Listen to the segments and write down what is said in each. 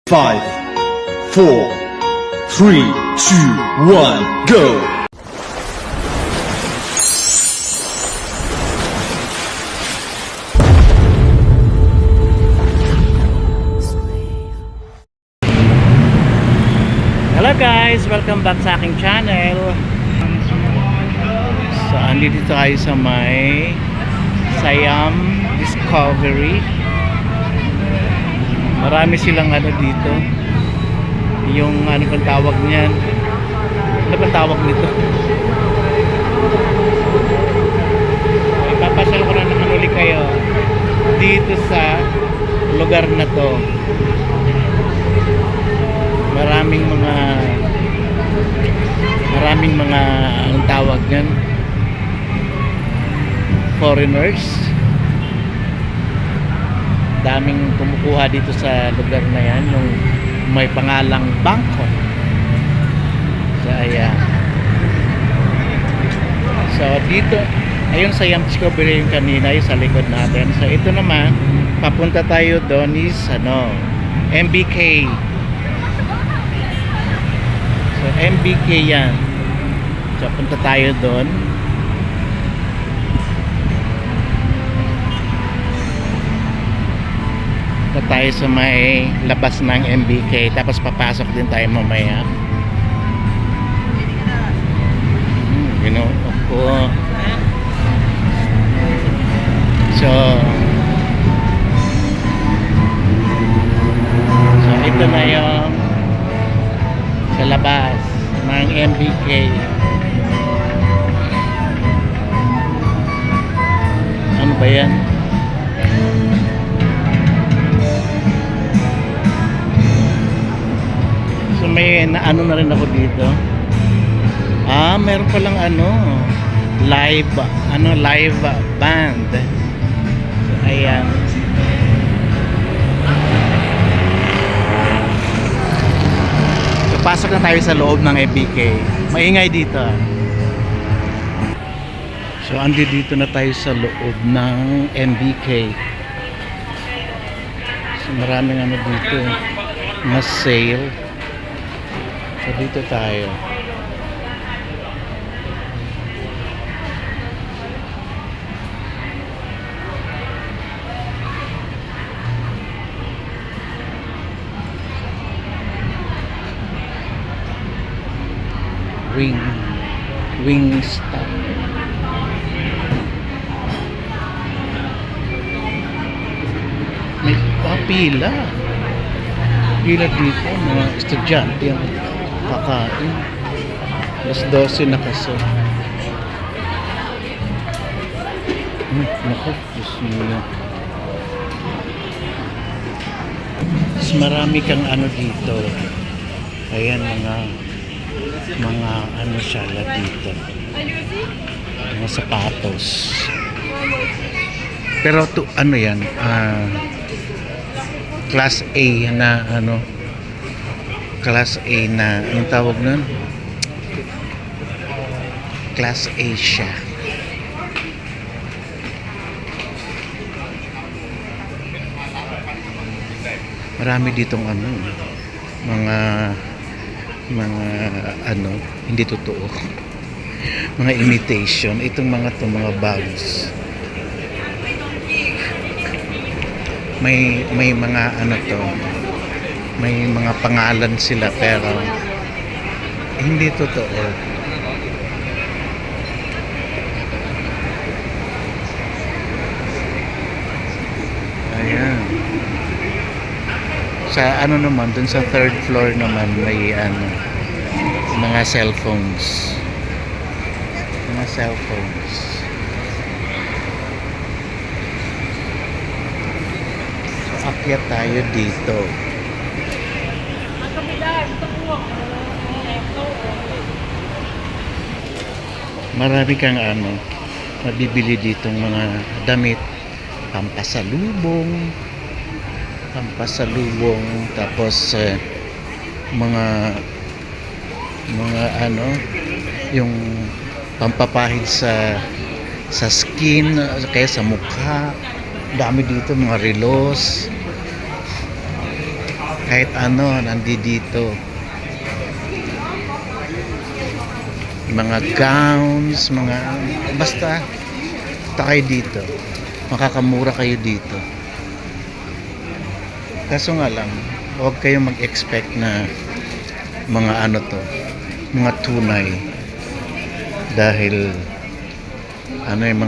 5, 4, 3, 2, 1, go! Hello guys! Welcome back sa aking channel. So, andito tayo sa may Siam Discovery. Marami silang ano dito. Yung ano bang tawag niyan? Ano bang tawag nito? Ipapasyal ko na naman ulit kayo dito sa lugar na to. Maraming mga anong tawag niyan? Foreigners. Daming kumukuha dito sa lugar na yan, yung may pangalang Bangkok. So ayan. So dito, ayun sa Siam Discovery yung kanina, yung sa likod natin. So ito naman, papunta tayo doon is MBK. So MBK yan. So punta tayo doon. Punta tayo sa may labas ng MBK. Tapos papasok din tayo mamaya. Ako. So ito na yung sa labas ng MBK. Ano ba yan? So may naano na rin ako dito. Meron palang live band. So ayan. Pasok na tayo sa loob ng MBK. Maingay dito. So dito na tayo sa loob ng MBK. So maraming dito. Mga sale. So dito tayo. Wingstop. May pila dito, mga estudyante ang kakain. Alas 12 na kasi. Naku, Diyos mo na. Mas marami kang dito. Ayan, mga shala dito, mga sapatos, pero yan, class A na class A na anong tawag nun, class A siya. Marami ditong mga hindi totoo, mga imitation. Itong mga bags, may mga may mga pangalan sila pero hindi totoo. Ayan. Sa naman dun sa third floor naman may mga cellphones. So akyat tayo dito. Marami kang mabibili ditong mga damit, pampasalubong, tapos mga yung pampapahid sa skin, kaya sa mukha. Dami dito, mga relos. Kahit ano, nandito. Mga gowns, mga basta kayo dito. Makakamura kayo dito. Kaso nga lang, huwag kayong mag-expect na mga ano to, mga tunay. Dahil ano yung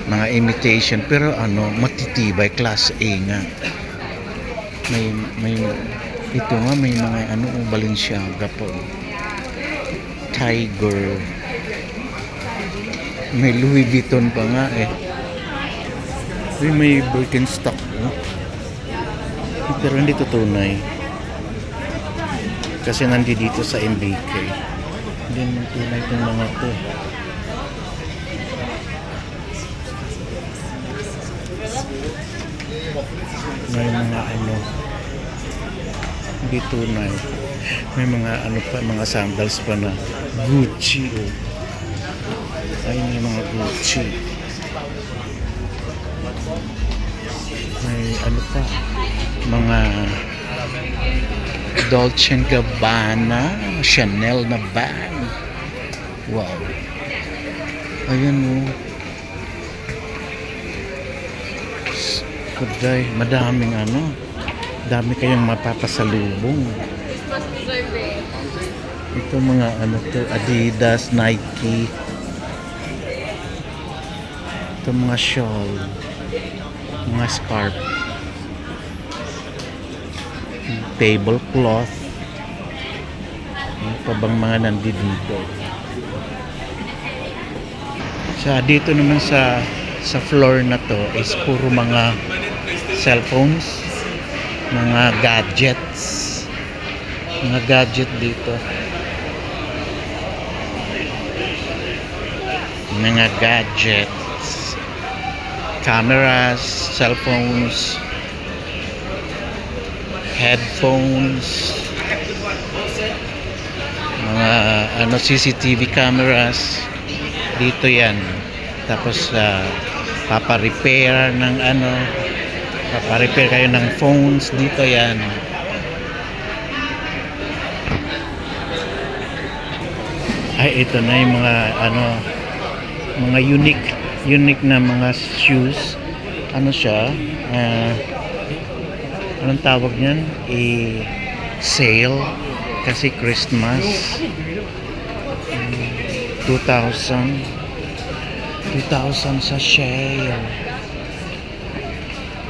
mga imitation, pero ano, matitibay, class A nga. May ito nga, may mga ano, Balenciaga po. Tiger. May Louis Vuitton pa nga eh. May Birkenstock oh. Pero hindi to tunay. Kasi nandito sa MBK. Hindi naman tunay itong mga to. May mga ano, hindi tunay. May mga ano pa, mga sandals pa na Gucci oh. Ay, may mga Gucci. May ano pa, mga Dolce & Gabbana, Chanel na bag. Wow. Ayan oh. Kuday, madaming ano. Dami kayong mapapasalubong. Ito mga ano to, Adidas, Nike. Ito mga shawl, mga scarf, tablecloth. Ano pa bang mga nandito? Dito naman sa floor na to is puro mga cellphones, mga gadgets. Mga gadget dito. Mga gadgets. Cameras, cellphones, headphones, mga ano CCTV cameras dito yan. Tapos papa-repair ng ano, papa-repair kayo ng phones dito yan. Ay, ito na yung mga ano, mga unique na mga shoes. Ano siya, anong tawag niyan? Sale kasi Christmas. 2,000 sa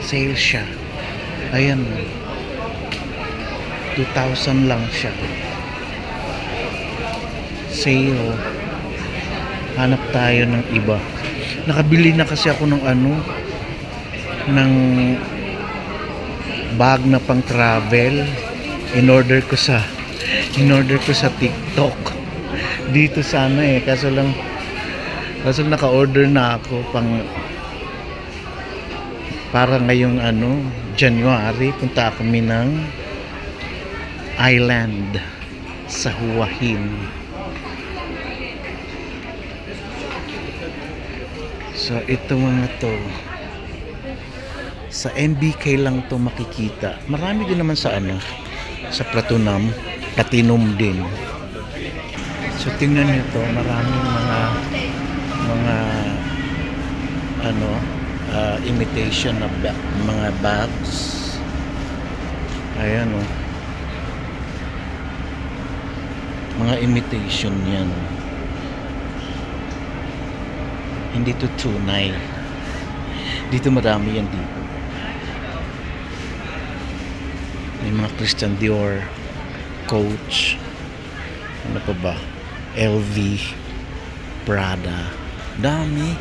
sale siya. Ayan, 2,000 lang siya sale. Hanap tayo ng iba. Nakabili na kasi ako ng ano, ng bag na pang travel. In order ko sa TikTok. Dito sana eh, kaso lang naka-order na ako para ngayong ano, January, punta kami ng island sa Hua Hin. So ito mga to sa MBK lang to makikita. Marami din naman sa ano, sa Platinum din. So tingnan niyo to, maraming mga ano, imitation na mga bags. Ayan oh. Mga imitation yan. Hindi to tunay. Dito marami yan dito. May mga Christian Dior, Coach, ano pa ba? LV, Prada, dami.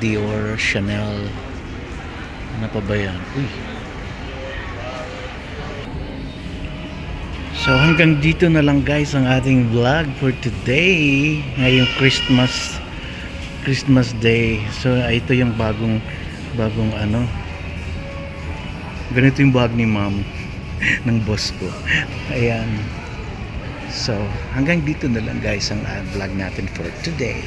Dior, Chanel, ano pa ba yan? Uy. So hanggang dito na lang guys ang ating vlog for today. Ngayong Christmas Day. So ito yung bagong ano. Ganito yung bag ni ma'am ng boss ko. Ayan. So hanggang dito na lang guys ang vlog natin for today.